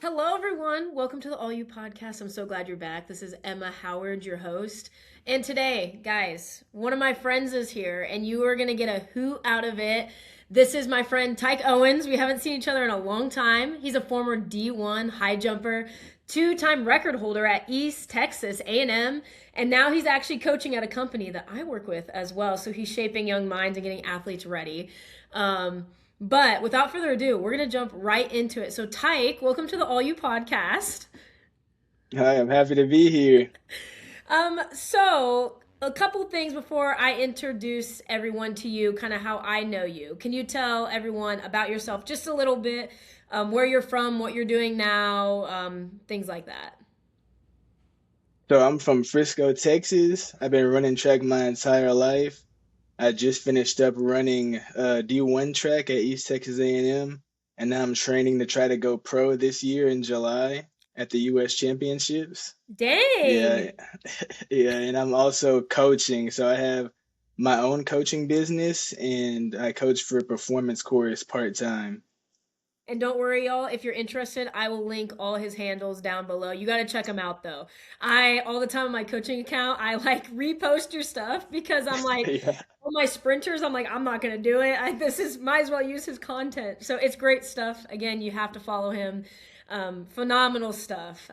Hello, everyone. Welcome to the All You podcast. I'm so glad you're back. This is Emma Howard, your host. And today, guys, one of my friends is here, and you are going to get a hoot out of it. This is my friend Tyke Owens. We haven't seen each other in a long time. He's a former D1 high jumper, two-time record holder at East Texas A&M, and now he's actually coaching at a company that I work with as well. So he's shaping young minds and getting athletes ready. But without further ado, we're going to jump right into it. So, Tyke, welcome to the All You podcast. Hi, I'm happy to be here. So a couple things before I introduce everyone to you, kind of how I know you. Can you tell everyone about yourself just a little bit, where you're from, what you're doing now, things like that? So I'm from Frisco, Texas. I've been running track my entire life. I just finished up running D1 track at East Texas A&M, and now I'm training to try to go pro this year in July at the U.S. Championships. Dang. Yeah, yeah, and I'm also coaching. So I have my own coaching business, and I coach for a performance course part-time. And don't worry, y'all. If you're interested, I will link all his handles down below. You got to check him out, though. I all the time on my coaching account, I like repost your stuff because I'm like, Yeah. all my sprinters, I'm like, I'm not gonna do it. This is might as well use his content. So it's great stuff. Again, you have to follow him. Phenomenal stuff.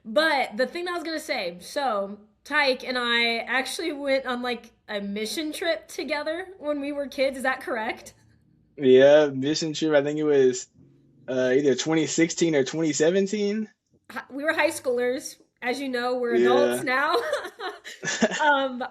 But the thing that I was gonna say, so Tyke and I actually went on like a mission trip together when we were kids. Is that correct? Yeah, mission trip. I think it was either 2016 or 2017. We were high schoolers. As you know, we're adults Yeah. now.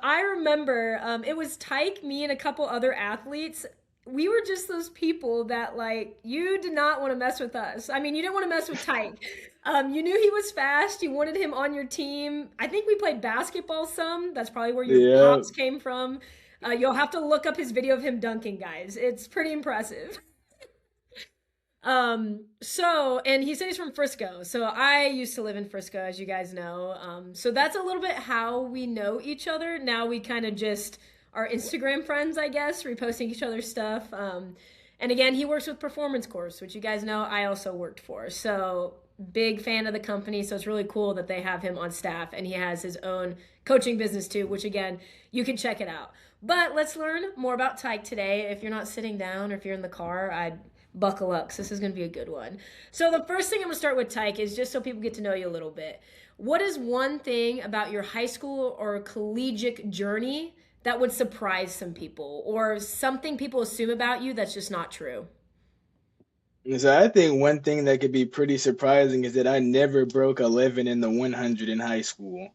I remember it was Tyke, me, and a couple other athletes. We were just those people that like you did not want to mess with us. I mean, you didn't want to mess with Tyke. You knew he was fast. You wanted him on your team. I think we played basketball some. That's probably where your Yeah. hops came from. You'll have to look up his video of him dunking, guys. It's pretty impressive. And he said he's from Frisco. So I used to live in Frisco, as you guys know. So that's a little bit how we know each other. Now we kind of just are Instagram friends, I guess, reposting each other's stuff. And again, he works with Performance Course, which you guys know I also worked for. So big fan of the company. So it's really cool that they have him on staff and he has his own coaching business too, which again, you can check it out. But let's learn more about Tyke today. If you're not sitting down or if you're in the car, I'd buckle up because this is going to be a good one. So the first thing I'm going to start with, Tyke, is just so people get to know you a little bit. What is one thing about your high school or collegiate journey that would surprise some people or something people assume about you that's just not true? So I think one thing that could be pretty surprising is that I never broke 11 in the 100 in high school.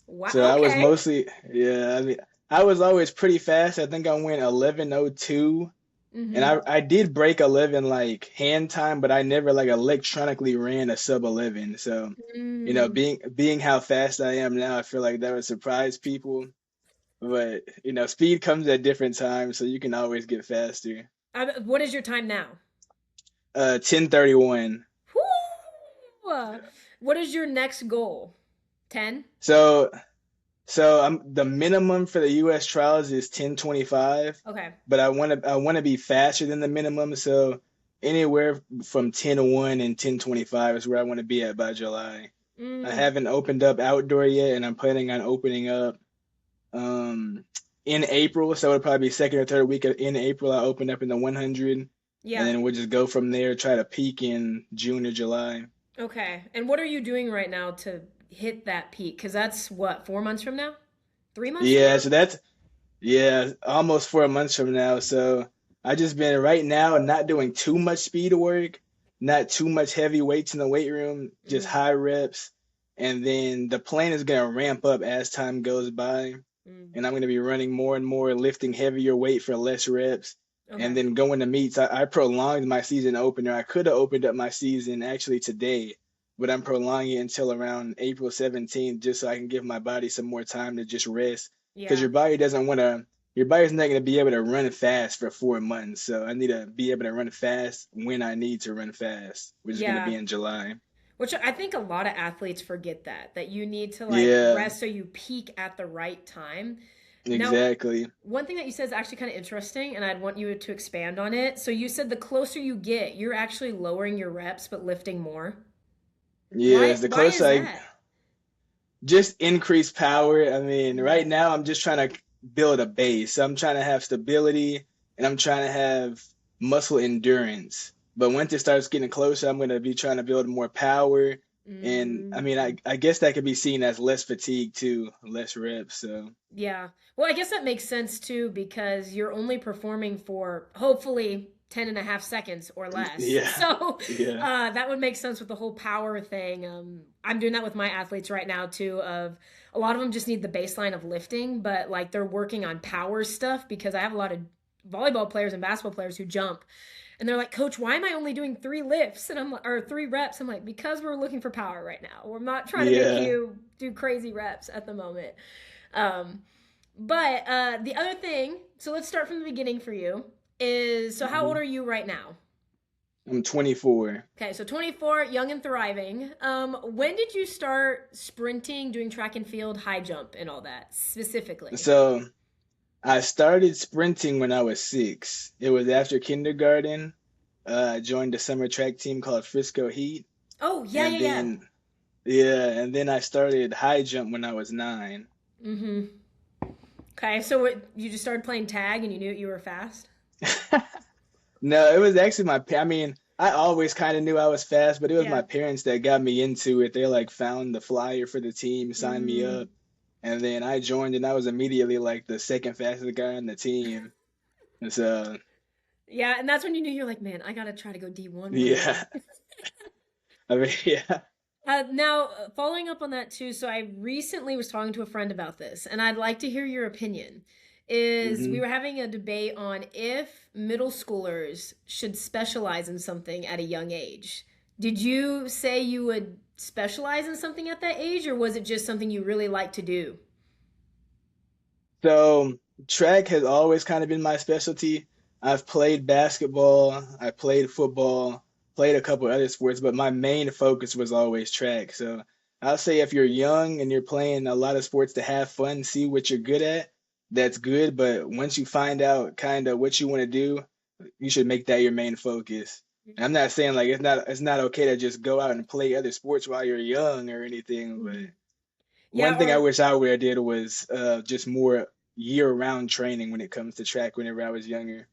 Wow. So I was Okay. mostly, yeah, I mean, I was always pretty fast. I think I went 11:02, and Mm-hmm. I did break 11 like hand time, but I never like electronically ran a sub 11. So, Mm. being how fast I am now, I feel like that would surprise people. But, speed comes at different times, so you can always get faster. What is your time now? 10:31. Whew. What is your next goal? 10? So the minimum for the US trials is 10:25, Okay. but I want to be faster than the minimum, so anywhere from 10:01 and 10:25 is where I want to be at by July. I Mm. haven't opened up outdoor yet, and I'm planning on opening up um in April, so it'll probably be second or third week in April. I open up in the 100, and Yeah. then we'll just go from there, try to peak in June or July. Okay. And what are you doing right now to hit that peak? Because that's what, 4 months from now? 3 months from Yeah, now? so that's Yeah, almost 4 months from now. So I just been right now not doing too much speed work, not too much heavy weights in the weight room, just Mm, high reps. And then the plan is gonna ramp up as time goes by. mm. And I'm gonna be running more and more, lifting heavier weight for less reps. And Okay. then going to meets. I prolonged my season opener. I could have opened up my season actually today, but I'm prolonging it until around April 17th just so I can give my body some more time to just rest because Yeah. your body's not going to be able to run fast for 4 months. So I need to be able to run fast when I need to run fast, which is going to be Yeah. in July. Which I think a lot of athletes forget that you need to like Yeah, rest so you peak at the right time. Now, exactly. one thing that you said is actually kind of interesting, and I'd want you to expand on it. So you said the closer you get, you're actually lowering your reps but lifting more. Yeah, the Why closer is I that? just increase power. I mean, Mm. right now I'm just trying to build a base. I'm trying to have stability and I'm trying to have muscle endurance. But once it starts getting closer, I'm going to be trying to build more power. And I mean, Mm. I guess that could be seen as less fatigue too, less reps. So Yeah. Well, I guess that makes sense too because you're only performing for hopefully 10 and a half seconds or less. yeah, So yeah, that would make sense with the whole power thing. I'm doing that with my athletes right now too. Of a lot of them just need the baseline of lifting, but like they're working on power stuff because I have a lot of volleyball players and basketball players who jump and they're like, Coach, why am I only doing three lifts? And I'm like, or three reps. I'm like, because we're looking for power right now. We're not trying to make yeah. you do crazy reps at the moment. Um, but the other thing, so let's start from the beginning for you, is so how old Mhm. are you right now? I'm 24. Okay, so 24, young and thriving. When did you start sprinting, doing track and field, high jump, and all that specifically? So I started sprinting when I was 6. It was after kindergarten. I joined a summer track team called Frisco Heat, Oh, yeah, and yeah, yeah. then yeah, and then I started high jump when I was 9. Mm-hmm. Okay, so you just started playing tag and you knew you were fast? No, it was actually I mean, I always kind of knew I was fast, but it was my Yeah. parents that got me into it. They like found the flyer for the team, signed me Mm. up, and then I joined, and I was immediately like the second fastest guy on the team. And so, Yeah, and that's when you knew you're like, man, I gotta try to go D1 one day. yeah, I mean, yeah. Now, following up on that too, so I recently was talking to a friend about this, and I'd like to hear your opinion. Is we hmm were having a debate on if middle schoolers should specialize in something at a young age. Did you say you would specialize in something at that age, or was it just something you really like to do? So track has always kind of been my specialty. I've played basketball, I played football, played a couple other sports, but my main focus was always track. So I'll say if you're young and you're playing a lot of sports to have fun, see what you're good at, that's good. But once you find out kind of what you want to do, you should make that your main focus. And I'm not saying like it's not okay to just go out and play other sports while you're young or anything, but Mhm. Yeah, one thing I or wish I would have did was just more year-round training when it comes to track whenever I was younger.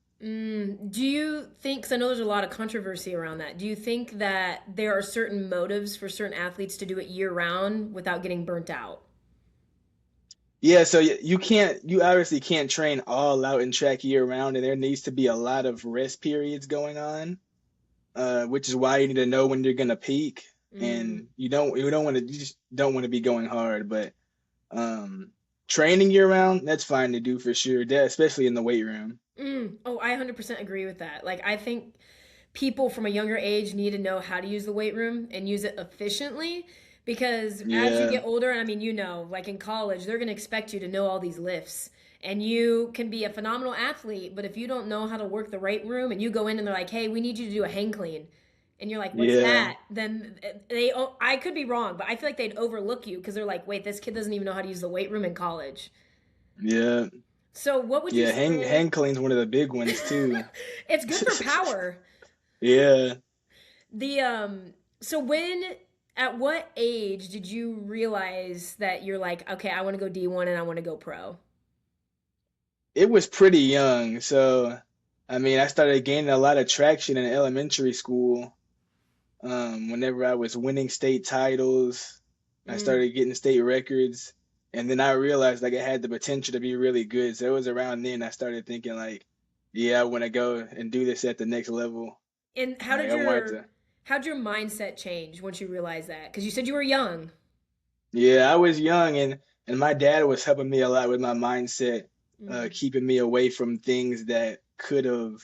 do you think, because I know there's a lot of controversy around that, do you think that there are certain motives for certain athletes to do it year round without getting burnt out? Yeah, so you obviously can't train all out in track year-round, and there needs to be a lot of rest periods going on, which is why you need to know when you're gonna peak, Mm, and you just don't want to be going hard, but um, training year-round, that's fine to do for sure, especially in the weight room. Oh, I 100% agree with that. Like, I think people from a younger age need to know how to use the weight room and use it efficiently because as you Yeah, get older, and I mean, you know, like in college, they're going to expect you to know all these lifts. And you can be a phenomenal athlete, but if you don't know how to work the weight room and you go in and they're like, hey, we need you to do a hang clean. And you're like, what's yeah, that? Then I could be wrong, but I feel like they'd overlook you because they're like, wait, this kid doesn't even know how to use the weight room in college. yeah. So, what would you Yeah, hang say? clean's one of the big ones too. It's good for power. Yeah, The so when at what age did you realize that you're like, okay, I want to go D1 and I want to go pro? it was pretty young. So, I mean, I started gaining a lot of traction in elementary school. Whenever I was winning state titles, I Mm, started getting state records, and then I realized like I had the potential to be really good. So it was around then I started thinking like, yeah, I want to go and do this at the next level. and Like I wanted to. how'd your mindset change once you realized that? Because you said you were young. Yeah, I was young and my dad was helping me a lot with my mindset, Mm, keeping me away from things that could have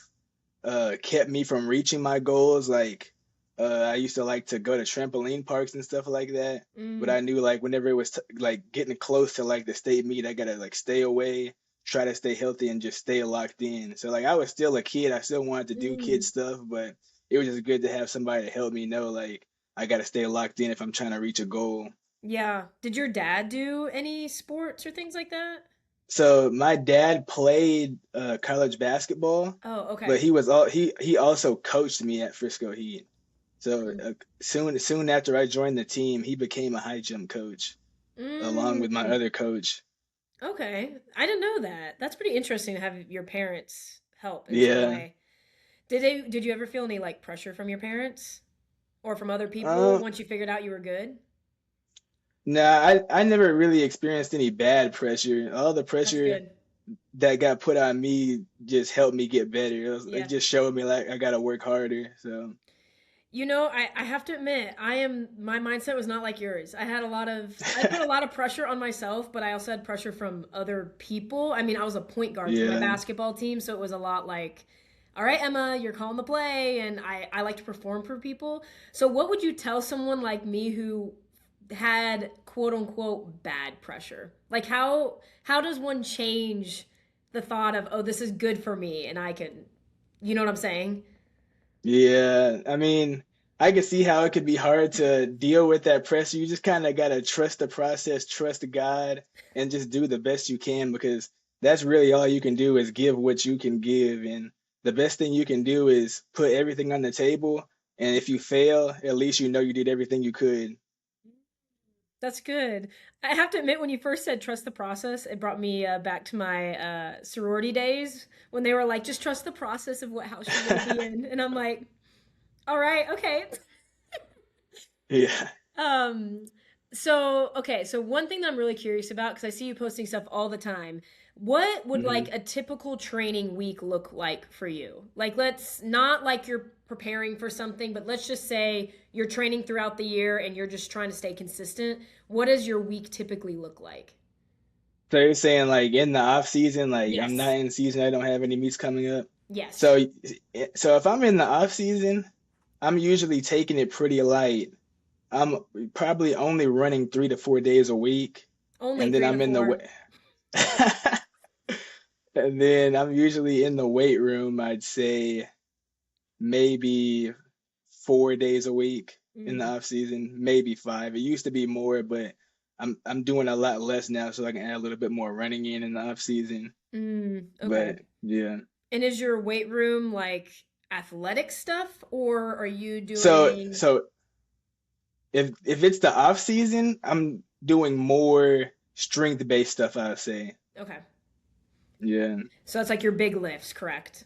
kept me from reaching my goals. Like I used to like to go to trampoline parks and stuff like that, but mm, I knew like whenever it was like getting close to like the state meet, I gotta like stay away, try to stay healthy, and just stay locked in. So like I was still a kid. I still wanted to do kid mm. stuff, but it was just good to have somebody to help me know like I gotta stay locked in if I'm trying to reach a goal. Yeah. Did your dad do any sports or things like that? So my dad played college basketball, Oh, but okay. he also coached me at Frisco Heat. So soon after I joined the team, he became a high jump coach along with my Mm, other coach. okay. I didn't know that. That's pretty interesting to have your parents help in some Yeah. way. Did you ever feel any like pressure from your parents or from other people Um, once you figured out you were good? nah, I never really experienced any bad pressure. All the That's pressure good. that got put on me just helped me get better. It Yeah. just showed me like I gotta work harder. So You know, I have to admit, my mindset was not like yours. I put a lot of pressure on myself, but I also had pressure from other people. I mean, I was a point guard for my yeah. basketball team, so it was a lot like, all right, Emma, you're calling the play, and I like to perform for people. So what would you tell someone like me who had quote unquote bad pressure? Like how does one change the thought of, oh, this is good for me and I can, you know what I'm saying? Yeah, I mean, I can see how it could be hard to deal with that pressure. You just kind of gotta trust the process, trust God, and just do the best you can because that's really all you can do is give what you can give. And the best thing you can do is put everything on the table. And if you fail, at least you know you did everything you could. That's good. I have to admit, when you first said trust the process, it brought me back to my sorority days when they were like, just trust the process of what house you're going to be in. And I'm like, all right, okay. Yeah. Um, so one thing that I'm really curious about, because I see you posting stuff all the time, what would hmm like a typical training week look like for you? Like, let's not like you're preparing for something, but let's just say you're training throughout the year and you're just trying to stay consistent. What does your week typically look like? So you're saying like in the off season, like I'm not Yes. in season, I don't have any meets coming up. Yes. So so if I'm in the off season, I'm usually taking it pretty light. I'm probably only running 3 to 4 days a week, Only and then three to I'm in the four. way, and then I'm usually in the weight room. I'd say maybe 4 days a week in the Mm, off season, maybe five. It used to be more, but I'm doing a lot less now, so I can add a little bit more running in the off season. okay. But yeah, And is your weight room like athletic stuff, or are you so doing so if it's the off season, I'm doing more strength based stuff, I'd say. okay. Yeah. So that's like your big lifts, correct?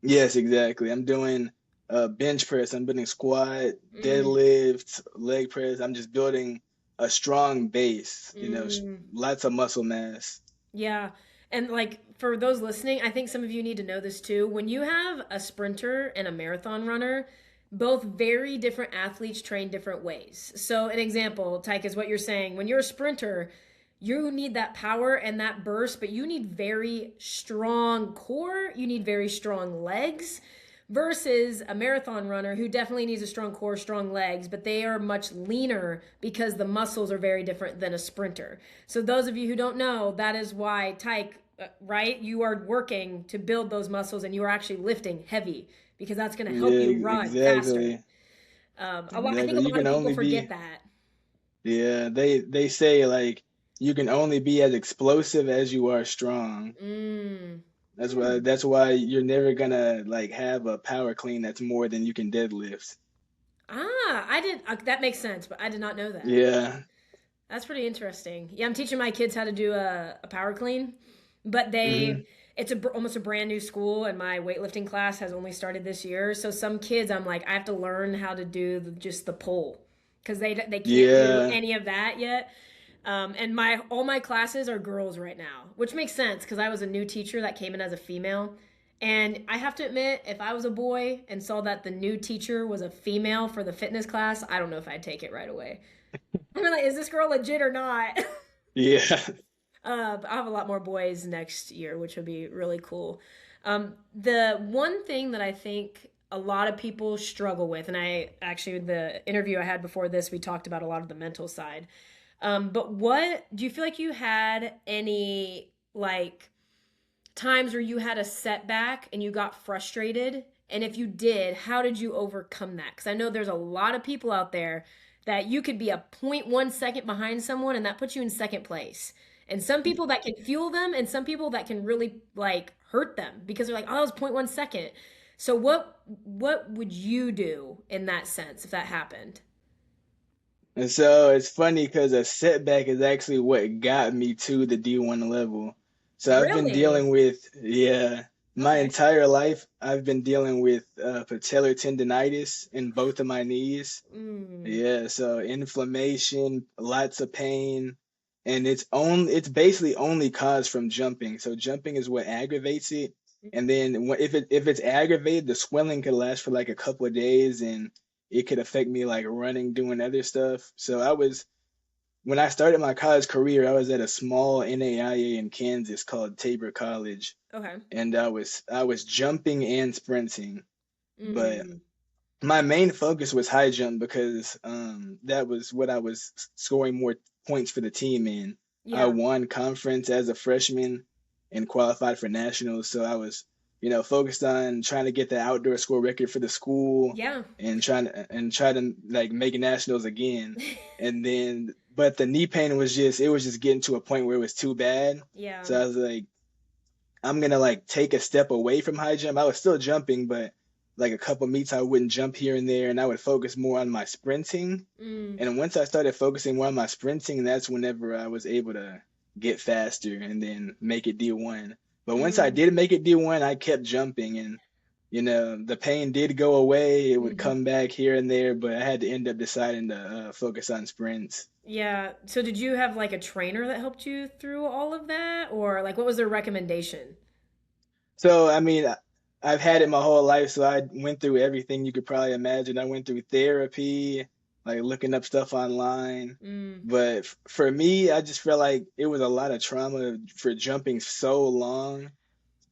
Yes, exactly. I'm doing bench press. I'm building squat, Mm, deadlift, leg press. I'm just building a strong base, mm, lots of muscle mass. yeah. And like for those listening, I think some of you need to know this too. When you have a sprinter and a marathon runner, both very different athletes train different ways. So, an example, Tyke, is what you're saying. When you're a sprinter, you need that power and that burst, but you need very strong core, you need very strong legs versus a marathon runner who definitely needs a strong core, strong legs, but they are much leaner because the muscles are very different than a sprinter. So those of you who don't know, that is why Tyke, right? You are working to build those muscles and you are actually lifting heavy because that's going to help Yeah, you run faster. exactly. I think a Exactly. You lot can of people only forget be, that. yeah, they say like you can only be as explosive as you are strong. Mm. That's why Hmm. that's why you're never gonna like have a power clean that's more than you can deadlift. I did. That makes sense, but I did not know that. Yeah. That's pretty interesting. Yeah, I'm teaching my kids how to do a power clean, but hmm it's almost a brand new school, and my weightlifting class has only started this year. So some kids, I'm like, I have to learn how to do just the pull because they can't do Yeah. any of that yet. And my all my classes are girls right now, which makes sense because I was a new teacher that came in as a female. And I have to admit, if I was a boy and saw that the new teacher was a female for the fitness class, I don't know if I'd take it right away. I'm like, is this girl legit or not? Yeah. I'll have a lot more boys next year, which would be really cool. The one thing that I think a lot of people struggle with, and I actually, the interview I had before this, we talked about a lot of the mental side. But what do you feel like you had any like times where you had a setback and you got frustrated? And if you did, how did you overcome that? Because I know there's a lot of people out there that you could be a point 0.1 second behind someone and that puts you in second place. And some people that can fuel them and some people that can really like hurt them because they're like, oh, that was point 0.1 second. So what would you do in that sense if that happened? And so it's funny because a setback is actually what got me to the D1 level. So I've been Really? dealing with, yeah, my Okay. entire life, I've been dealing with patellar tendonitis in both of my knees. Mm. Yeah, so inflammation, lots of pain, and it's basically only caused from jumping. So jumping is what aggravates it. And then if it's aggravated, the swelling could last for like a couple of days and it could affect me like running, doing other stuff. So when I started my college career, I was at a small NAIA in Kansas called Tabor College, Okay. and I was jumping and sprinting. But Mm. my main focus was high jump because that was what I was scoring more points for the team in. I Yeah. won conference as a freshman and qualified for nationals, so I was, focused on trying to get the outdoor score record for the school Yeah. and try to like make nationals again. And then, but the knee pain was just getting to a point where it was too bad. Yeah. So I was like, I'm gonna like take a step away from high jump. I was still jumping, but like a couple meets I wouldn't jump here and there, and I would focus more on my sprinting. Mm. And once I started focusing more on my sprinting, that's whenever I was able to get faster and then make it D1. But once I Mm. did make it D1, I kept jumping, and the pain did go away. It would Mhm. come back here and there, but I had to end up deciding to focus on sprints. Yeah. So did you have like a trainer that helped you through all of that, or like what was their recommendation? So, I mean, I've had it my whole life, so I went through everything you could probably imagine. I went through therapy, like looking up stuff online. Mm. But for me, I just felt like it was a lot of trauma for jumping so long,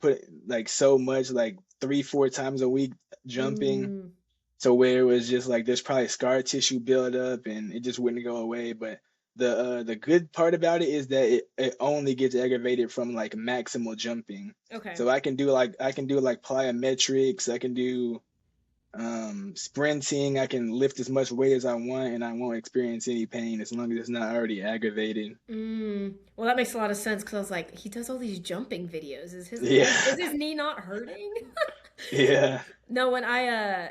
put like so much, like 3, 4 times a week jumping. Mm. So where it was just like there's probably scar tissue build up and it just wouldn't go away. But the good part about it is that it only gets aggravated from like maximal jumping. Okay. So I can do like plyometrics, I can do sprinting, I can lift as much weight as I want and I won't experience any pain as long as it's not already aggravated. Mm. Well, that makes a lot of sense because I was like, he does all these jumping videos. Yeah. Is his knee not hurting? Yeah. No, when I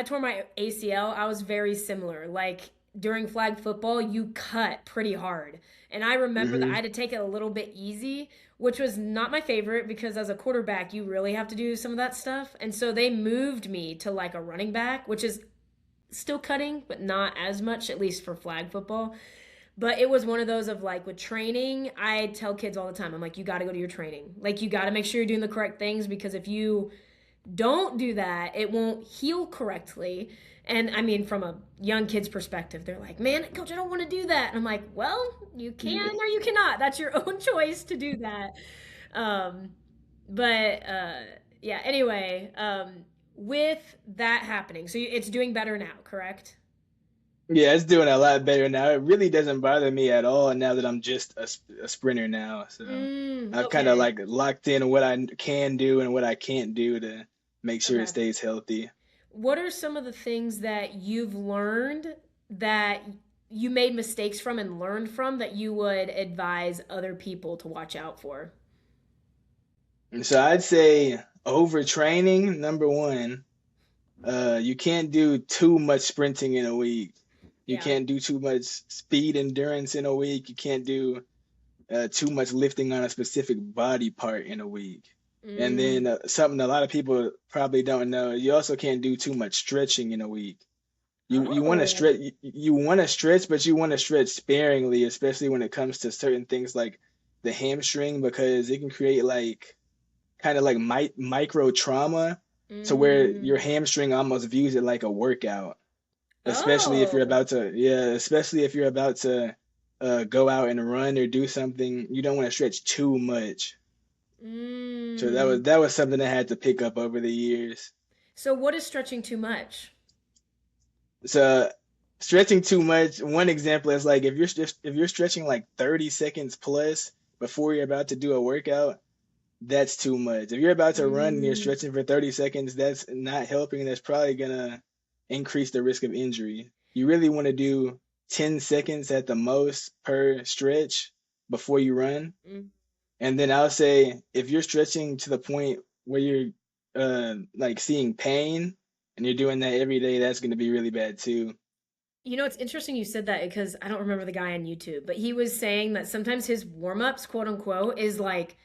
tore my ACL, I was very similar. Like during flag football, you cut pretty hard. And I remember that I Hmm. had to take it a little bit easy, which was not my favorite because as a quarterback, you really have to do some of that stuff. And so they moved me to like a running back, which is still cutting, but not as much, at least for flag football. But it was one of those of like with training, I tell kids all the time, I'm like, you got to go to your training. Like, you got to make sure you're doing the correct things because if you don't do that, it won't heal correctly. And I mean, from a young kid's perspective, they're like, man, coach, I don't want to do that. And I'm like, well, you can or you cannot. That's your own choice to do that. Um, but yeah, anyway, with that happening, so it's doing better now, correct? Yeah, it's doing a lot better now. It really doesn't bother me at all now that I'm just a sprinter now. So Mm, I've kind of okay. like locked in what I can do and what I can't do to make sure it Okay. stays healthy. What are some of the things that you've learned that you made mistakes from and learned from that you would advise other people to watch out for? And so I'd say overtraining, number one. You can't do too much sprinting in a week. You Yeah. can't do too much speed endurance in a week. You can't do too much lifting on a specific body part in a week. And Mm. then something a lot of people probably don't know, you also can't do too much stretching in a week. You want to Oh. stretch you want to stretch, but you want to stretch sparingly, especially when it comes to certain things like the hamstring, because it can create like kind of like micro trauma to where your Mm. hamstring almost views it like a workout, especially if you're Oh. about to, yeah, especially if you're about to go out and run or do something. You don't want to stretch too much. So that Mm. was that was something I had to pick up over the years. So what is stretching too much? So stretching too much, one example is like if you're stretching like 30 seconds plus before you're about to do a workout, that's too much. If you're about to run and you're Mm. stretching for 30 seconds, that's not helping. That's probably gonna increase the risk of injury. You really want to do 10 seconds at the most per stretch before you run. Mm. And then I'll say if you're stretching to the point where you're like seeing pain and you're doing that every day, that's going to be really bad too. You know, it's interesting you said that because I don't remember the guy on YouTube, but he was saying that sometimes his warm ups, quote unquote, is like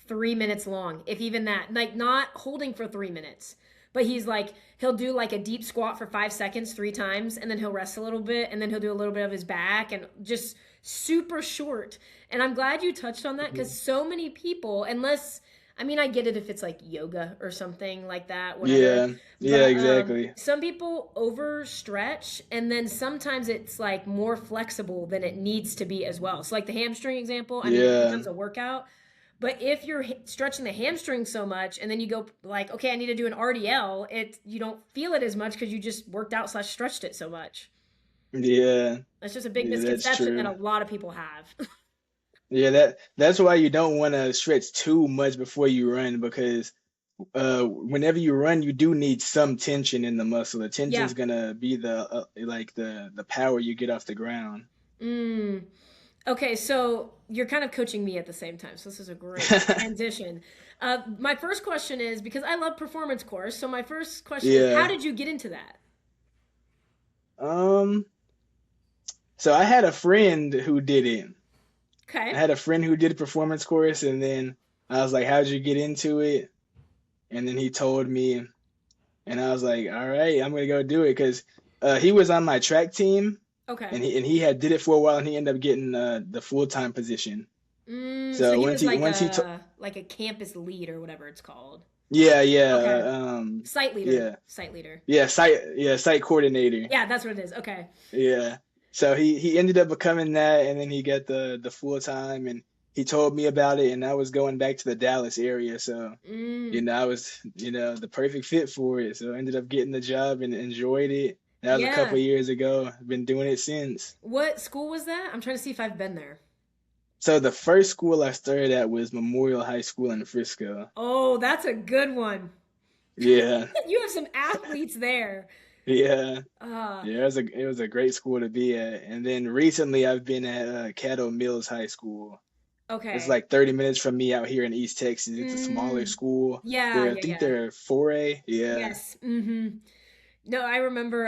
3 minutes long, if even that. Like not holding for 3 minutes, but he's like, he'll do like a deep squat for 5 seconds 3 times, and then he'll rest a little bit, and then he'll do a little bit of his back, and just super short. And I'm glad you touched on that because Mhm. so many people, unless, I mean, I get it if it's like yoga or something like that, whatever. Yeah, yeah, But exactly. some people overstretch, and then sometimes it's like more flexible than it needs to be as well. So, like the hamstring example, I mean, that Yeah, becomes a workout. But if you're stretching the hamstring so much, and then you go like, okay, I need to do an RDL, it you don't feel it as much because you just worked out slash stretched it so much. yeah, That's just a big yeah, that's misconception that true. a lot of people have. Yeah, that's why you don't want to stretch too much before you run because whenever you run, you do need some tension in the muscle. The Yeah. tension's gonna be the like the power you get off the ground. Mm. Okay, so you're kind of coaching me at the same time, so this is a great transition. My first question is because I love performance course, so my first question is, how Yeah. did you get into that? Um, so I had a friend who did it. I Okay. had a friend who did a performance course, and then I was like, "How'd you get into it?" And then he told me, and I was like, "All right, I'm gonna go do it," because he was on my track team, Okay. and he had did it for a while, and he ended up getting the full-time position. So So he once was he once he took, like a campus lead or whatever it's called. yeah, yeah, Okay. Site leader. yeah, Site leader. site coordinator. Yeah, that's what it is. Okay. Yeah. So he ended up becoming that, and then he got the full time, and he told me about it, and I was going back to the Dallas area, so Mm. I was the perfect fit for it. So I ended up getting the job and enjoyed it. That was a couple Yeah. of years ago. I've been doing it since. What school was that? I'm trying to see if I've been there. So the first school I started at was Memorial High School in Frisco. Oh, that's a good one. Yeah, You have some athletes there. yeah, Uh, yeah. It was a great school to be at. And then recently I've been at Caddo Mills High School. It's okay. like 30 minutes from me out here in East Texas. It's a smaller Mm, school. yeah, I yeah, think yeah. they're 4A. Yeah. Yes. No, I remember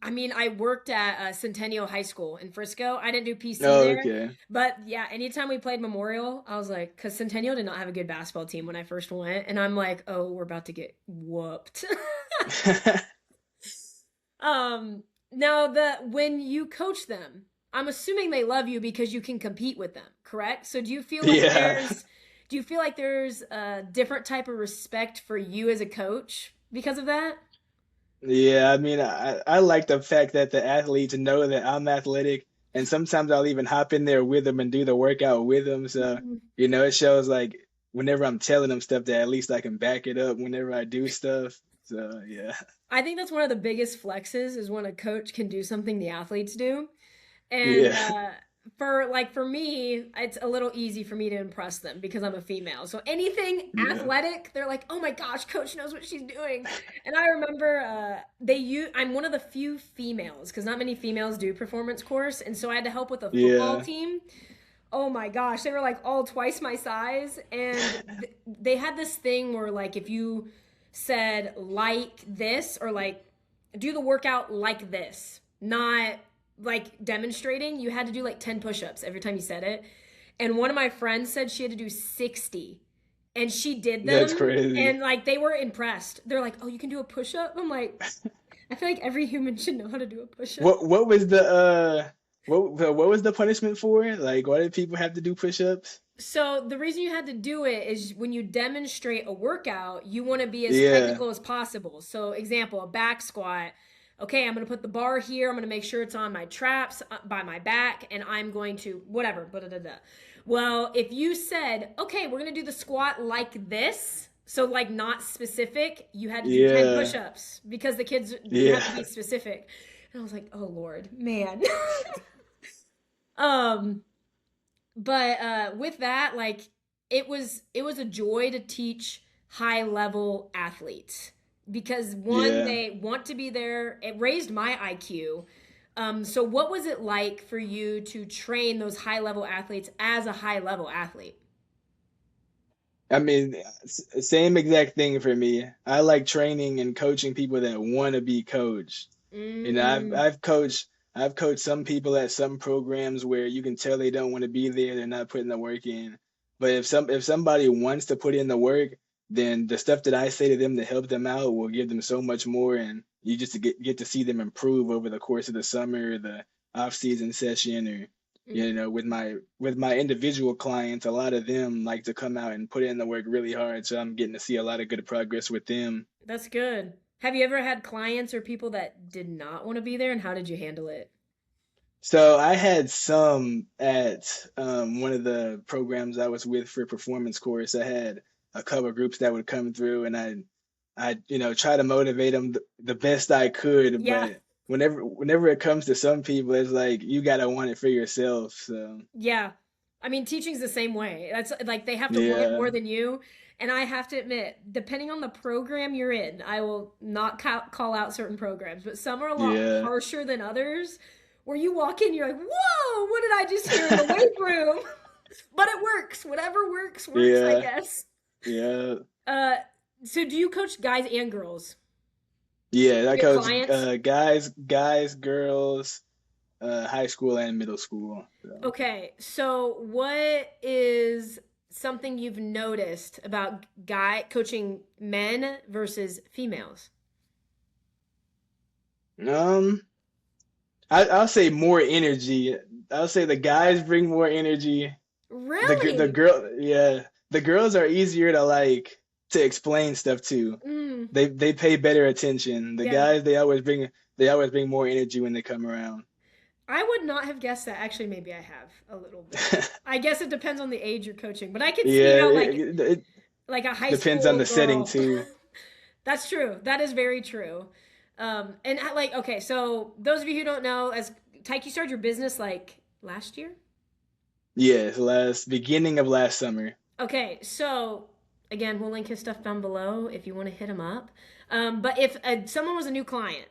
I mean, I worked at Centennial High School in Frisco. I didn't do PC Oh, there, okay. but yeah, anytime we played Memorial, I was like, because Centennial did not have a good basketball team when I first went, and I'm like, oh, we're about to get whooped. Um, Now the when you coach them, I'm assuming they love you because you can compete with them, correct? So Yeah. do you feel like there's a different type of respect for you as a coach because of that? Yeah, I mean, I like the fact that the athletes know that I'm athletic, and sometimes I'll even hop in there with them and do the workout with them. So, it shows like whenever I'm telling them stuff that at least I can back it up whenever I do stuff. So, yeah. I think that's one of the biggest flexes is when a coach can do something the athletes do. And Yeah. for me, it's a little easy for me to impress them because I'm a female. So anything Yeah. athletic, they're like, "Oh my gosh, coach knows what she's doing." And I remember they use I'm one of the few females because not many females do performance course, and so I had to help with a football Yeah. team. Oh my gosh, they were like all twice my size, and they had this thing where like if you said like this or like do the workout like this, not like demonstrating, you had to do like 10 push-ups every time you said it. And one of my friends said she had to do 60, and she did That's them, crazy. and like they were impressed. They're like, "Oh, you can do a push-up?" I'm like, I feel like every human should know how to do a push-up. What was the what was the punishment for it? Like, why did people have to do push-ups? So the reason you had to do it is when you demonstrate a workout, you want to be as Yeah. technical as possible. So example, a back squat. Okay, I'm going to put the bar here. I'm going to make sure it's on my traps by my back, and I'm going to whatever. Blah, blah, blah, blah. Well, if you said, okay, we're going to do the squat like this, so like not specific, you had to do 10 Yeah. push-ups because the kids, you have to be Yeah. specific. And I was like, oh Lord, man. um, but with that, like it was a joy to teach high level athletes because one, Yeah. they want to be there. It raised my IQ. So what was it like for you to train those high level athletes as a high level athlete? I mean, same exact thing for me. I like training and coaching people that want to be coached. You know, Mm, I've coached some people at some programs where you can tell they don't want to be there, they're not putting the work in. But if somebody wants to put in the work, then the stuff that I say to them to help them out will give them so much more, and you just get to see them improve over the course of the summer, the off season session, or you mm, know, with my individual clients, a lot of them like to come out and put in the work really hard, so I'm getting to see a lot of good progress with them. that's good. Have you ever had clients or people that did not want to be there, and how did you handle it? So I had some at one of the programs I was with for performance course. I had a couple of groups that would come through, and you know, try to motivate them the best I could. Yeah, But whenever it comes to some people, it's like you gotta want it for yourself. So yeah. I mean, teaching's the same way. That's like they have to want it yeah, more than you. And I have to admit, depending on the program you're in, I will not call out certain programs, but some are a lot yeah, harsher than others. Where you walk in, you're like, "Whoa, what did I just hear in the weight room?" But it works. Whatever works, works, I yeah, guess. yeah, Uh, so do you coach guys and girls? yeah. That Your goes clients? guys, girls, high school and middle school. So. Okay, so what is something you've noticed about guy coaching men versus females? Um, I'll say more energy. I'll say the guys bring more energy. The Really? girl, yeah, the girls are easier to like to explain stuff to. Mm, They pay better attention. The yeah. guys, they always bring more energy when they come around. I would not have guessed that. Actually, maybe I have a little bit. I guess it depends on the age you're coaching, but I could see Yeah, how it like a high depends on school the setting girl. too. That's true. That is very true. And like, okay, so those of you who don't know, as Tyke, you started your business like last year? Yes, last beginning of last summer. Okay, so again, we'll link his stuff down below if you want to hit him up. But if someone was a new client,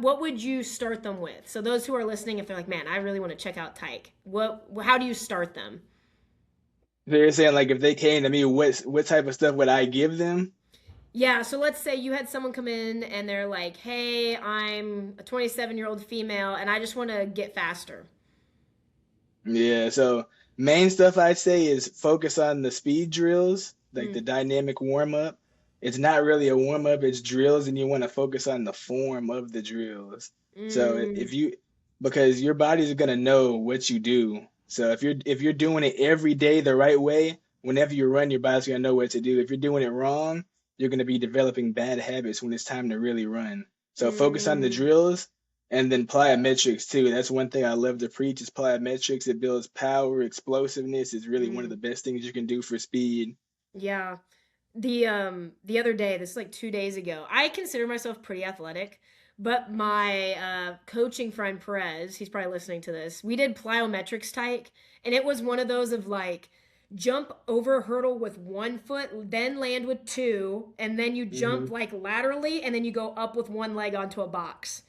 what would you start them with? So those who are listening, if they're like, man, I really want to check out Tyke, how do you start them? They're saying like if they came to me, what type of stuff would I give them? Yeah, so let's say you had someone come in and they're like, hey, I'm a 27-year-old female and I just want to get faster. Yeah, so main stuff I'd say is focus on the speed drills, like the Mm, dynamic warm up. It's not really a warm up, it's drills, and you want to focus on the form of the drills. So mm, because your body's gonna know what you do. So if you're doing it every day the right way, whenever you run, your body's gonna know what to do. If you're doing it wrong, you're gonna be developing bad habits when it's time to really run. So focus on the mm, drills and then plyometrics too. That's one thing I love to preach is plyometrics. It builds power, explosiveness. It's really one of mm. the best things you can do for speed. Yeah. The other day, this is like 2 days ago, I consider myself pretty athletic, but my coaching friend Perez, he's probably listening to this, we did plyometrics type, and it was one of those of like jump over hurdle with 1 foot, then land with two, and then you jump Hmm. like laterally, and then you go up with one leg onto a box.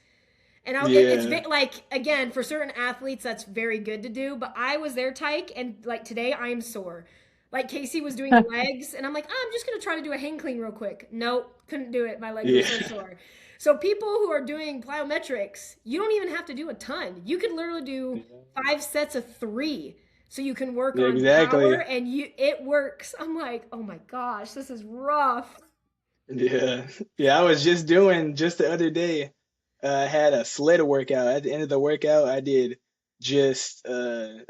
And it's Yeah. like again for certain athletes that's very good to do. But I was there, Tyke, and like today I am sore. Like Casey was doing legs, and I'm like, oh, I'm just gonna try to do a hang clean real quick. Nope, couldn't do it. My legs were Yeah. so sore. So people who are doing plyometrics, you don't even have to do a ton. You could literally do 5 sets of three, so you can work Yeah, on power, exactly. and it works. I'm like, oh my gosh, this is rough. Yeah. Yeah, I was just the other day, I had a sled workout. At the end of the workout, I did just a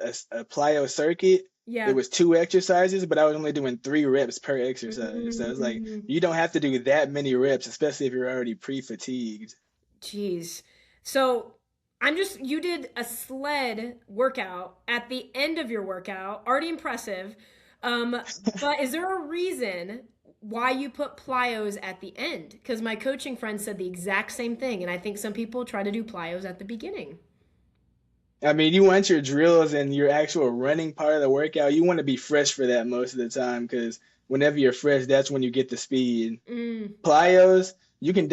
plyo circuit. It Yeah. was two exercises, but I was only doing 3 reps per exercise. So I was like, Mm. you don't have to do that many reps, especially if you're already pre-fatigued. Jeez. So you did a sled workout at the end of your workout. Already impressive. But is there a reason why you put plyos at the end? Because my coaching friend said the exact same thing. And I think some people try to do plyos at the beginning. I mean, you want your drills and your actual running part of the workout, you want to be fresh for that most of the time because whenever you're fresh, that's when you get the speed. Mm, Plyos, you can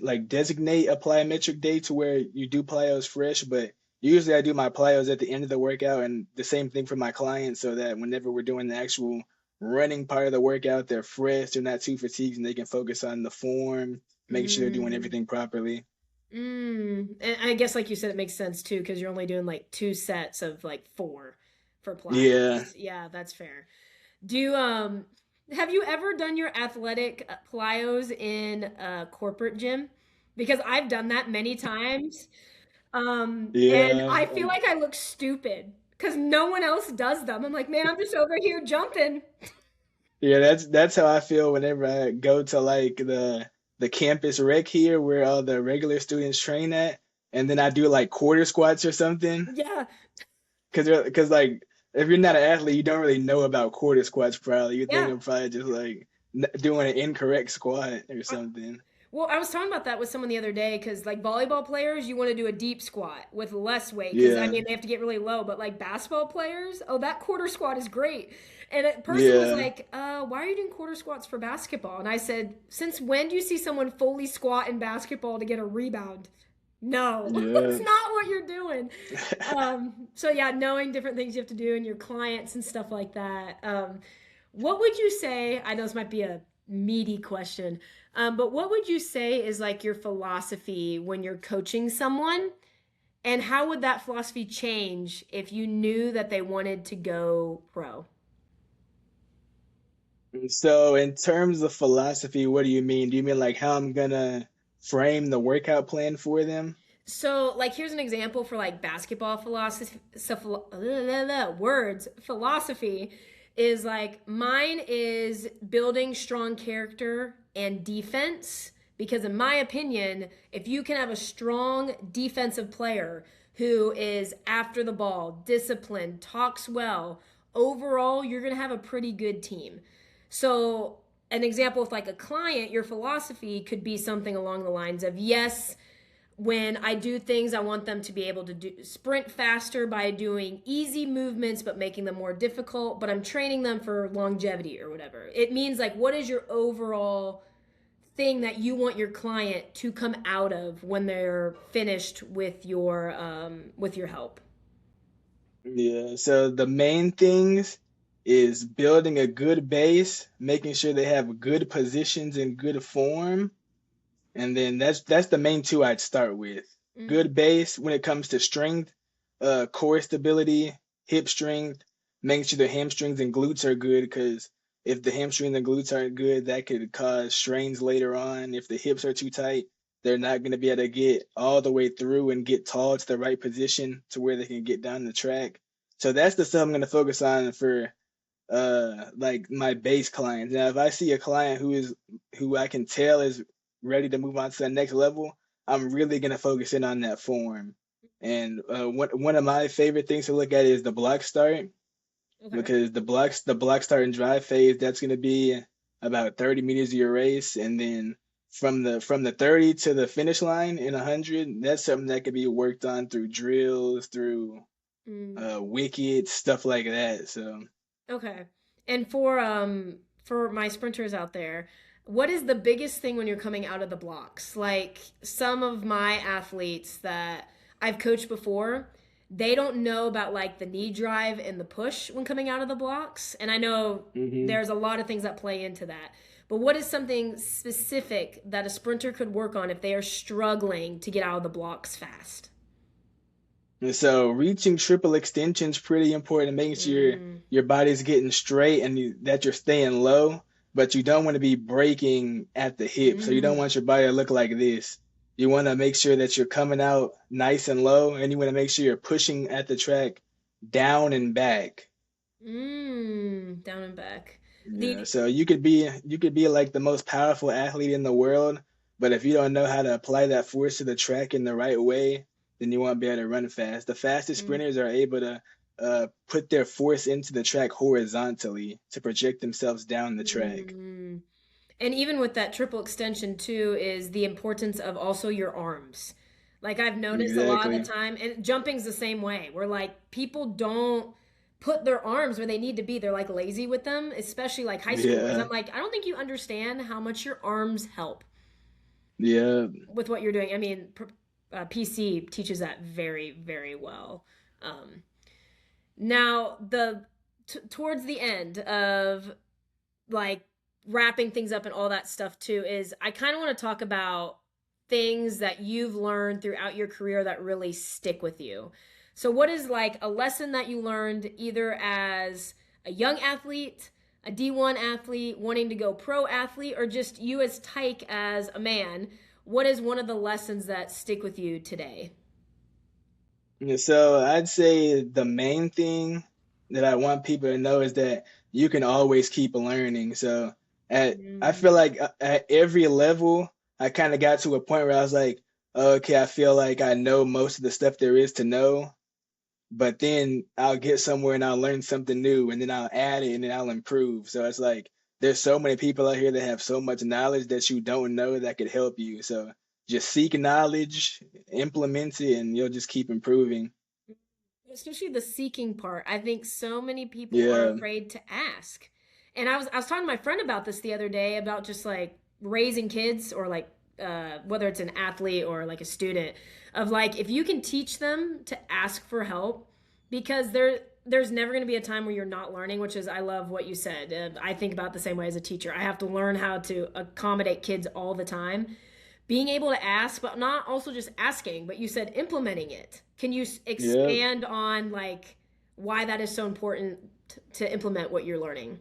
like designate a plyometric day to where you do plyos fresh, but usually I do my plyos at the end of the workout and the same thing for my clients so that whenever we're doing the actual running part of the workout, they're fresh, they're not too fatigued, and they can focus on the form, making sure they're doing Mm. everything properly. And I guess like you said, it makes sense too because you're only doing like two sets of like four for Yeah, Pilates. Yeah, that's fair. Do you have you ever done your athletic plyos in a corporate gym? Because I've done that many times. And yeah. I feel like I look stupid because no one else does them. I'm like, man, I'm just over here jumping. Yeah, that's how I feel whenever I go to like the campus rec here where all the regular students train at, and then I do like quarter squats or something. Yeah, Cause like if you're not an athlete, you don't really know about quarter squats probably. You think yeah. I'm probably just like doing an incorrect squat or I, something. Well, I was talking about that with someone the other day because, like, volleyball players, you want to do a deep squat with less weight because, I Yeah, mean, they have to get really low. But, like, basketball players, oh, that quarter squat is great. And a person was yeah, like, why are you doing quarter squats for basketball? And I said, since when do you see someone fully squat in basketball to get a rebound? No, it's yeah. not what you're doing. So, yeah, knowing different things you have to do and your clients and stuff like that. What would you say? I know this might be a meaty question, but what would you say is like your philosophy when you're coaching someone? And how would that philosophy change if you knew that they wanted to go pro? So in terms of philosophy, what do you mean? Do you mean like how I'm gonna frame the workout plan for them? So, like, here's an example for like basketball philosophy. Words philosophy is like mine is building strong character and defense. Because, in my opinion, if you can have a strong defensive player who is after the ball, disciplined, talks well, overall, you're going to have a pretty good team. So, an example with like a client, your philosophy could be something along the lines of yes, when I do things, I want them to be able to do sprint faster by doing easy movements but making them more difficult, but I'm training them for longevity or whatever. It means like what is your overall thing that you want your client to come out of when they're finished with your help. Yeah, so the main things is building a good base, making sure they have good positions and good form, and then that's the main two I'd start with. Mm, Good base when it comes to strength, core stability, hip strength, making sure the hamstrings and glutes are good because if the hamstrings and glutes aren't good, that could cause strains later on. If the hips are too tight, they're not going to be able to get all the way through and get tall to the right position to where they can get down the track. So that's the stuff I'm going to focus on for like my base clients. Now if I see a client who I can tell is ready to move on to the next level, I'm really gonna focus in on that form. And one of my favorite things to look at is the block start okay. because the block start and drive phase that's gonna be about 30 meters of your race, and then from the 30 to the finish line in 100, that's something that could be worked on through drills, through Mm, wickets, stuff like that. So. okay. And for my sprinters out there, what is the biggest thing when you're coming out of the blocks? Like some of my athletes that I've coached before, they don't know about like the knee drive and the push when coming out of the blocks. And I know Mhm. there's a lot of things that play into that. But what is something specific that a sprinter could work on if they are struggling to get out of the blocks fast? And so reaching triple extension is pretty important, making sure Mm, your body's getting straight and that you're staying low, but you don't want to be breaking at the hip. So you don't mm, want your body to look like this. You want to make sure that you're coming out nice and low, and you want to make sure you're pushing at the track down and back. down and back. Yeah, The so you could be like the most powerful athlete in the world, but if you don't know how to apply that force to the track in the right way, then you won't be able to run fast. The fastest mm, sprinters are able to put their force into the track horizontally to project themselves down the track. mm. And even with that triple extension too is the importance of also your arms. Like I've noticed a lot of the Exactly. time, and jumping's the same way, where like people don't put their arms where they need to be. They're like lazy with them, especially like high schoolers. Yeah. I'm like, I don't think you understand how much your arms help Yeah. with what you're doing. I mean, PC teaches that very, very well. Um, Now, towards the end of like wrapping things up and all that stuff too, is I kind of want to talk about things that you've learned throughout your career that really stick with you. So, what is like a lesson that you learned either as a young athlete, a D1 athlete, wanting to go pro athlete, or just you as Tyke as a man? What is one of the lessons that stick with you today? Yeah, so I'd say the main thing that I want people to know is that you can always keep learning. So I feel Mm, like at every level, I kind of got to a point where I was like, okay, I feel like I know most of the stuff there is to know, but then I'll get somewhere and I'll learn something new and then I'll add it and then I'll improve. So it's like there's so many people out here that have so much knowledge that you don't know that could help you. So just seek knowledge, implement it, and you'll just keep improving. especially the seeking part. I think so many people are Yeah. afraid to ask. And I was talking to my friend about this the other day about just like raising kids, or like whether it's an athlete or like a student, of like if you can teach them to ask for help, because there's never going to be a time where you're not learning, which is, I love what you said. I think about the same way as a teacher. I have to learn how to accommodate kids all the time, being able to ask, but not also just asking, but you said implementing it. Can you Yep. expand on like why that is so important to implement what you're learning?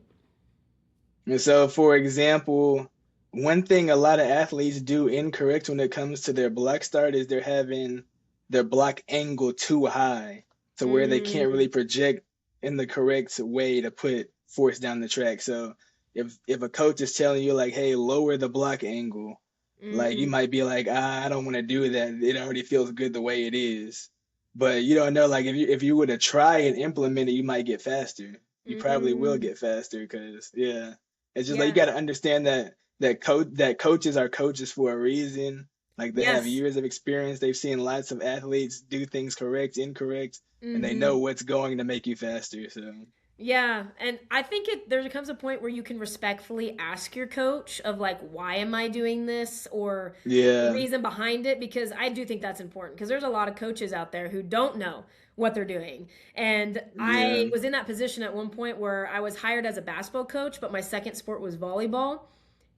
And so, for example, one thing a lot of athletes do incorrect when it comes to their block start is they're having their block angle too high to where they can't really Mm, project in the correct way to put force down the track. So if a coach is telling you like, hey, lower the block angle, like you mm, might be like, I don't want to do that. It already feels good the way it is. But you don't know, like if you were to try and implement it, you might get faster. You probably will mm. get faster because yeah. It's just like you Yeah. got to understand that coaches are coaches for a reason. Like they have Yes. years of experience. They've seen lots of athletes do things correct, incorrect, and they know Hmm. what's going to make you faster. So Yeah, and I think there comes a point where you can respectfully ask your coach of like, why am I doing this, or the yeah, reason behind it, because I do think that's important, because there's a lot of coaches out there who don't know what they're doing. And I yeah, was in that position at one point where I was hired as a basketball coach, but my second sport was volleyball,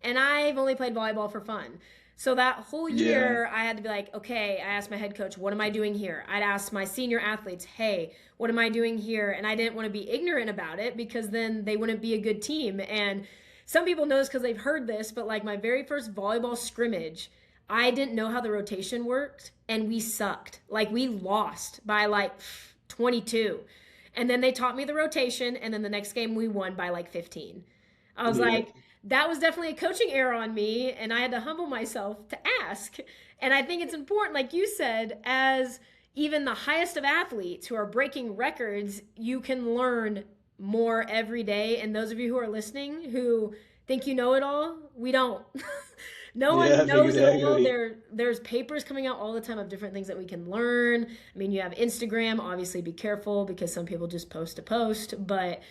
and I've only played volleyball for fun. So that whole yeah, year, I had to be like, okay, I asked my head coach, what am I doing here? I'd ask my senior athletes, hey, what am I doing here? And I didn't want to be ignorant about it, because then they wouldn't be a good team. And some people know this because they've heard this, but like my very first volleyball scrimmage, I didn't know how the rotation worked, and we sucked. Like we lost by like 22. And then they taught me the rotation, and then the next game we won by like 15. I was yeah, like, that was definitely a coaching error on me, and I had to humble myself to ask. And I think it's important, like you said, as even the highest of athletes who are breaking records, you can learn more every day. And those of you who are listening who think you know it all, we don't. No one yeah, knows it all. exactly. There's papers coming out all the time of different things that we can learn. I mean, you have Instagram, obviously be careful because some people just post to post, but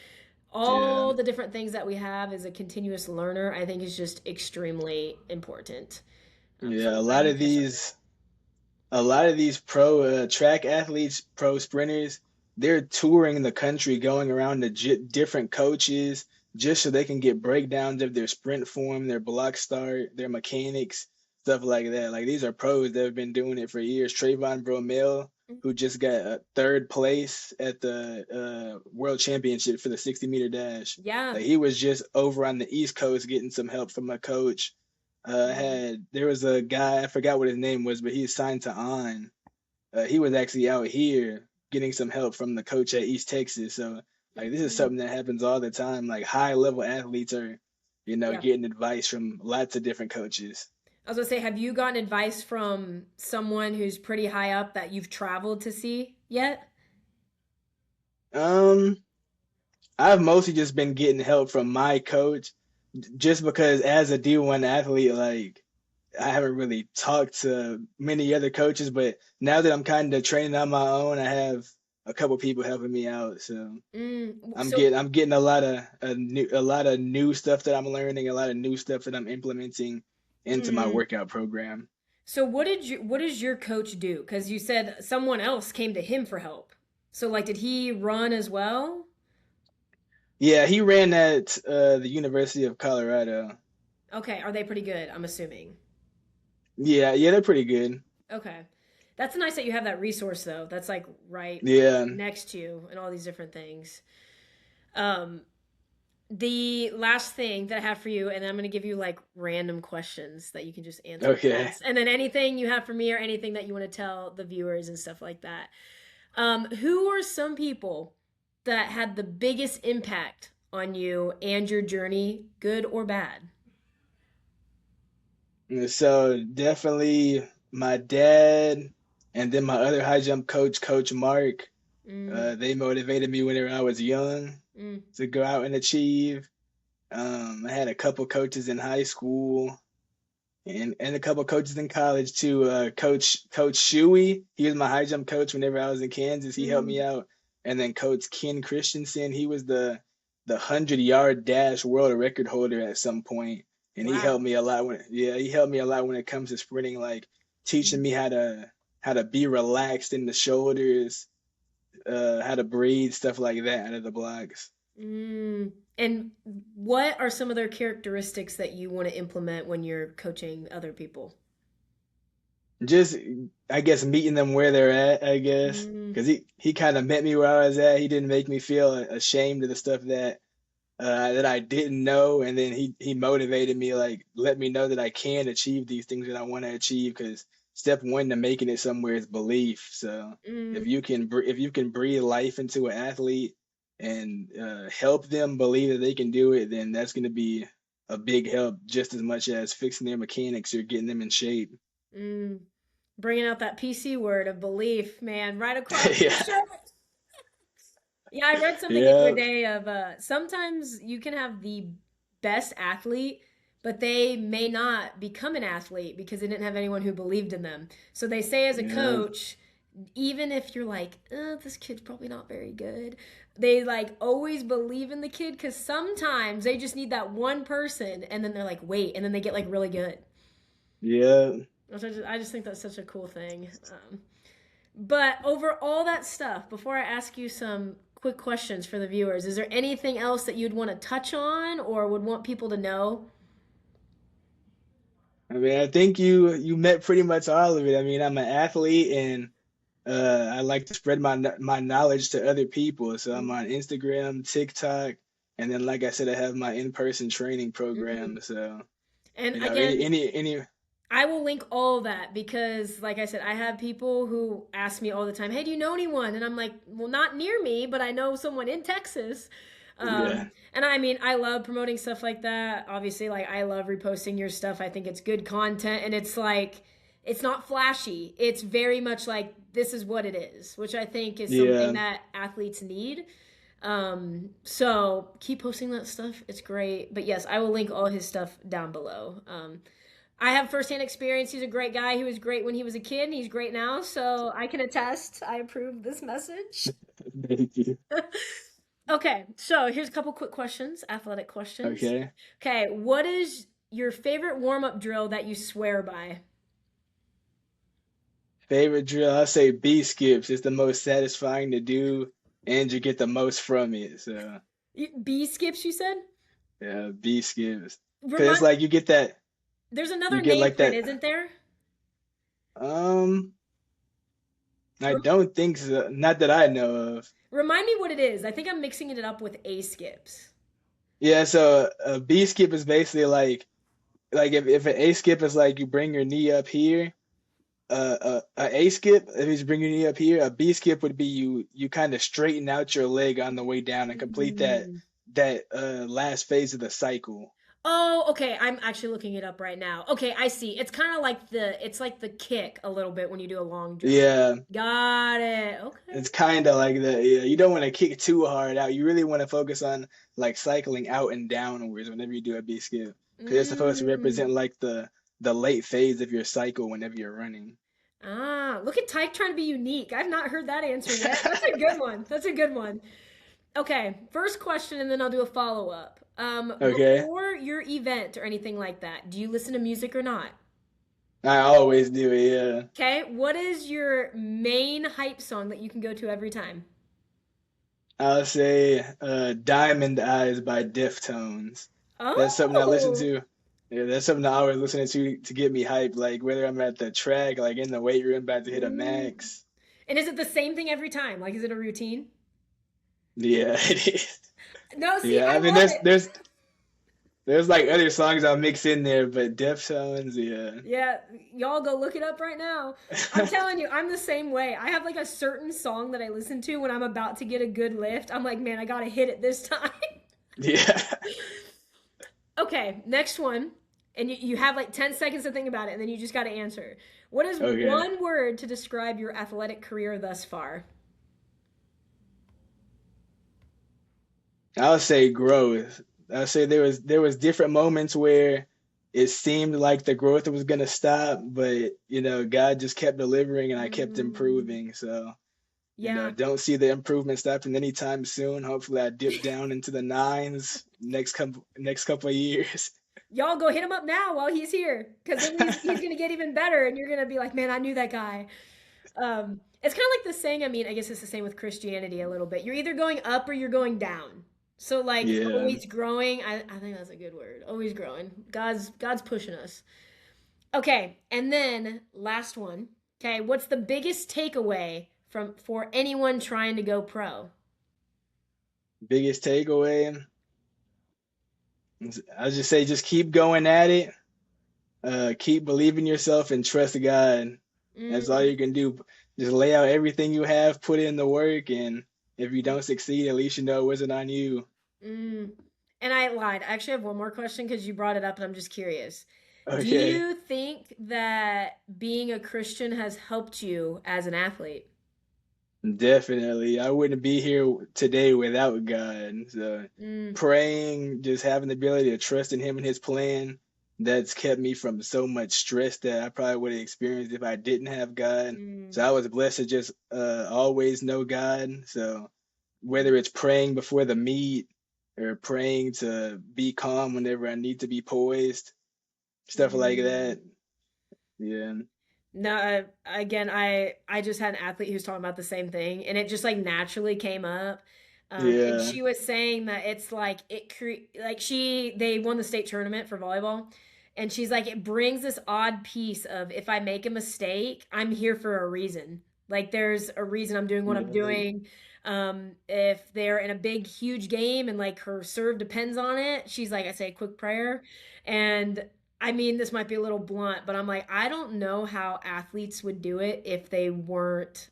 Yeah, all the different things that we have as a continuous learner, I think is just extremely important. So yeah. I'm glad you touched on that. A lot of these pro track athletes, pro sprinters, they're touring the country, going around to different coaches just so they can get breakdowns of their sprint form, their block start, their mechanics, stuff like that. Like these are pros that have been doing it for years. Trayvon Bromell, who just got third place at the World Championship for the 60-meter dash. Yeah. Like he was just over on the East Coast getting some help from a coach. Mm, There was a guy, I forgot what his name was, but he's signed to On. He was actually out here getting some help from the coach at East Texas. So like this is mm. something that happens all the time. Like high level athletes are, Yeah. getting advice from lots of different coaches. I was gonna say, have you gotten advice from someone who's pretty high up that you've traveled to see yet? Um, I've mostly just been getting help from my coach, just because as a D1 athlete, like I haven't really talked to many other coaches, but now that I'm kind of training on my own, I have a couple people helping me out. So So, I'm getting a lot of new stuff that I'm learning, a lot of new stuff that I'm implementing into my mm, workout program. so what does your coach do? Because you said someone else came to him for help. So, like, did he run as well? Yeah, he ran at the University of Colorado. Okay, are they pretty good? I'm assuming. Yeah, yeah, they're pretty good. Okay. That's nice that you have that resource though. That's like right Yeah. next to you and all these different things. Um, the last thing that I have for you, and then I'm going to give you like random questions that you can just answer Okay. fast. And then anything you have for me or anything that you want to tell the viewers and stuff like that. Who are some people that had the biggest impact on you and your journey, good or bad? And so definitely my dad and then my other high jump coach, Coach Mark. Mm, They motivated me whenever I was young mm, to go out and achieve. I had a couple coaches in high school and a couple coaches in college too. Coach Shuey, he was my high jump coach whenever I was in Kansas. He helped me mm. out, and then Coach Ken Christensen, he was the 100-yard dash world record holder at some point, and he helped Wow. me a lot when yeah he helped me a lot when it comes to sprinting, like teaching me how to be relaxed in the shoulders, how to breathe, stuff like that out of the blocks. Mm. And what are some of their characteristics that you want to implement when you're coaching other people? Just I guess meeting them where they're at, I guess, Mm, because he kind of met me where I was at. He didn't make me feel ashamed of the stuff that I didn't know, and then he motivated me, like let me know that I can achieve these things that I want to achieve. Because step one to making it somewhere is belief. So mm, if you can breathe life into an athlete and help them believe that they can do it, then that's going to be a big help, just as much as fixing their mechanics or getting them in shape. mm. Bringing out that PC word of belief, man, right across the Yeah, shirt. Yeah, I read something the other yeah, day of sometimes you can have the best athlete, but they may not become an athlete because they didn't have anyone who believed in them. So they say as a yeah, coach, even if you're like, this kid's probably not very good, they like always believe in the kid because sometimes they just need that one person and then they're like, wait, and then they get like really good. yeah. I just think that's such a cool thing. But over all that stuff, before I ask you some quick questions for the viewers, is there anything else that you'd want to touch on or would want people to know? I mean, I think you met pretty much all of it. I mean, I'm an athlete and I like to spread my knowledge to other people. So I'm on Instagram, TikTok, and then like I said, I have my in-person training Mm-hmm. program. So, And you know, again, any I will link all of that because, like I said, I have people who ask me all the time, "Hey, do you know anyone?" And I'm like, "Well, not near me, but I know someone in Texas." yeah, And I mean, I love promoting stuff like that. Obviously, like I love reposting your stuff. I think it's good content, and it's like it's not flashy. It's very much like this is what it is, which I think is something yeah. that athletes need. So keep posting that stuff. It's great. But yes, I will link all his stuff down below. I have firsthand experience. He's a great guy. He was great when he was a kid, and he's great now. So I can attest. I approve this message. Thank you. Okay, so here's a couple quick questions, athletic questions. Okay. Okay, what is your favorite warm up drill that you swear by? Favorite drill, I'll say B skips. It's the most satisfying to do, and you get the most from it. So B skips, you said? yeah, B skips. Because it's Remind, like there's you another get name like for it, that. isn't there? Um, I Rem- don't think so. Not that I know of. Remind me what it is. I think I'm mixing it up with A skips. Yeah, so a B skip is basically like if an A skip is like you bring your knee up here, a A skip if you bring your knee up here, a B skip would be you kind of straighten out your leg on the way down and complete Mm. that last phase of the cycle. Oh, okay. I'm actually looking it up right now. Okay, I see. It's kind of like it's like the kick a little bit when you do a long jump. Yeah, Got it. Okay. it's kind of like that. Yeah, you don't want to kick too hard out. You really want to focus on like cycling out and downwards whenever you do a B skip because it's supposed to Mm. represent like the late phase of your cycle whenever you're running. Ah, look at Tyke trying to be unique. I've not heard that answer yet. That's a good one. That's a good one. Okay, first question, and then I'll do a follow up. Okay, Before your event or anything like that, do you listen to music or not? I always do it. Yeah. Okay, what is your main hype song that you can go to every time? I'll say Diamond Eyes by Deftones. That's something I listen Oh, to. Yeah, that's something I always listening to get me hyped. Like whether I'm at the track, like in the weight room, about to hit a mm. max. And is it the same thing every time? Like, is it a routine? Yeah, it is. No, see, Yeah, I I mean love it. there's like other songs I'll mix in there, but Deftones, Yeah, y'all go look it up right now. I'm yeah. telling you, I'm the same way. I have like a certain song that I listen to when I'm about to get a good lift. I'm like, man, I gotta hit it this time. Yeah. Okay, next one. And you have like 10 seconds to think about it, and then you just gotta answer. What is Okay. one word to describe your athletic career thus far? I'll say growth. I'll say there was different moments where it seemed like the growth was gonna stop, but God just kept delivering and I kept Mm, improving. So, yeah. don't see the improvement stopping anytime soon. Hopefully I dip down into the nines next couple of years. Y'all go hit him up now while he's here, because then he's gonna get even better, and you're gonna be like, man, I knew that guy. It's kind of like the saying. I mean, I guess it's the same with Christianity a little bit. You're either going up or you're going down. So like Yeah. always growing. I think that's a good word. Always growing. God's pushing us. Okay, and then last one. Okay, what's the biggest takeaway from for anyone trying to go pro? Biggest takeaway. I'll just say just keep going at it. Keep believing yourself and trust God. That's all Mm, you can do. Just lay out everything you have, put in the work, and if you don't succeed, at least you know it wasn't on you. mm. And I lied. I actually have one more question because you brought it up, and I'm just curious. Do Okay, you think that being a Christian has helped you as an athlete? definitely. I wouldn't be here today without God. So Mm, praying, just having the ability to trust in Him and His plan, that's kept me from so much stress that I probably would have experienced if I didn't have God. So mm, I was blessed to just always know God. So whether it's praying before the meet or praying to be calm whenever I need to be poised, stuff like mm. that. Yeah, No, again, I just had an athlete who was talking about the same thing, and it just like naturally came up. And yeah, she was saying that it's like like they won the state tournament for volleyball, and she's like it brings this odd piece of if I make a mistake, I'm here for a reason. Like there's a reason I'm doing what I'm yeah, doing. If they're in a big, huge game and like her serve depends on it, she's like, I say a quick prayer, and I mean, this might be a little blunt, but I'm like, I don't know how athletes would do it if they weren't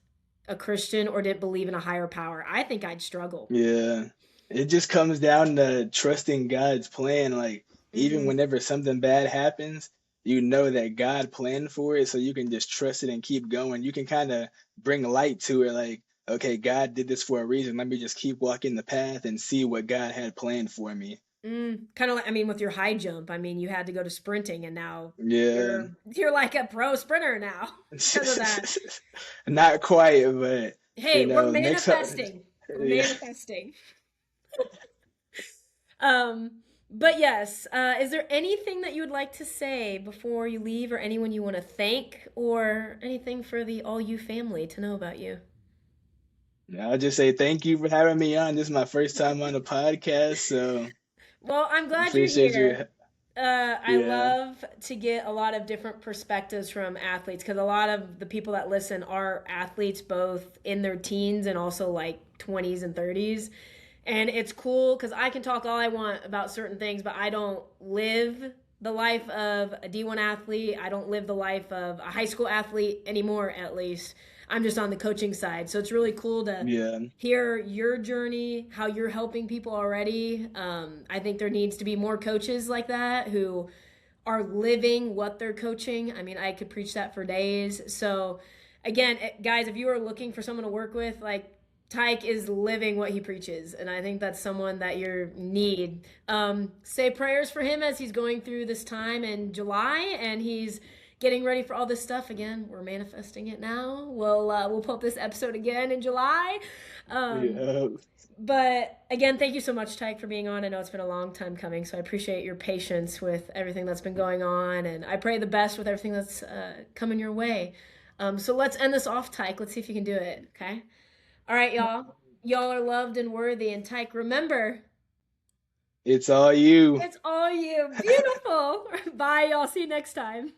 a Christian or didn't believe in a higher power. I think I'd struggle. yeah. It just comes down to trusting God's plan. Like even Mm, whenever something bad happens, you know that God planned for it, so you can just trust it and keep going. You can kind of bring light to it, like, okay, God did this for a reason. Let me just keep walking the path and see what God had planned for me. kind of like, I mean, with your high jump, I mean, you had to go to sprinting, and now Yeah. you're like a pro sprinter now because of that. Not quite, but Hey, we're next manifesting. We're yeah. manifesting. But yes, is there anything that you would like to say before you leave, or anyone you want to thank, or anything for the all you family to know about you? I'll just say thank you for having me on. This is my first time on the podcast, so Well, I'm I glad you're appreciate you. here. I Yeah. love to get a lot of different perspectives from athletes because a lot of the people that listen are athletes, both in their teens and also like 20s and 30s. And it's cool because I can talk all I want about certain things, but I don't live the life of a D1 athlete. I don't live the life of a high school athlete anymore, at least. I'm just on the coaching side. So it's really cool to Yeah. hear your journey, how you're helping people already. I think there needs to be more coaches like that who are living what they're coaching. I mean, I could preach that for days. So, again, guys, if you are looking for someone to work with, like Tyke is living what he preaches, and I think that's someone that you need. Say prayers for him as he's going through this time in July, and he's getting ready for all this stuff again. We're manifesting it now. We'll put up this episode again in July. Um, Yeah. but again, thank you so much, Tyke, for being on. I know it's been a long time coming, so I appreciate your patience with everything that's been going on, and I pray the best with everything that's coming your way. So let's end this off, Tyke. Let's see if you can do it. Okay. All right, y'all. Y'all are loved and worthy. And Tyke, remember, It's all you. it's all you. Beautiful. Bye, y'all. See you next time.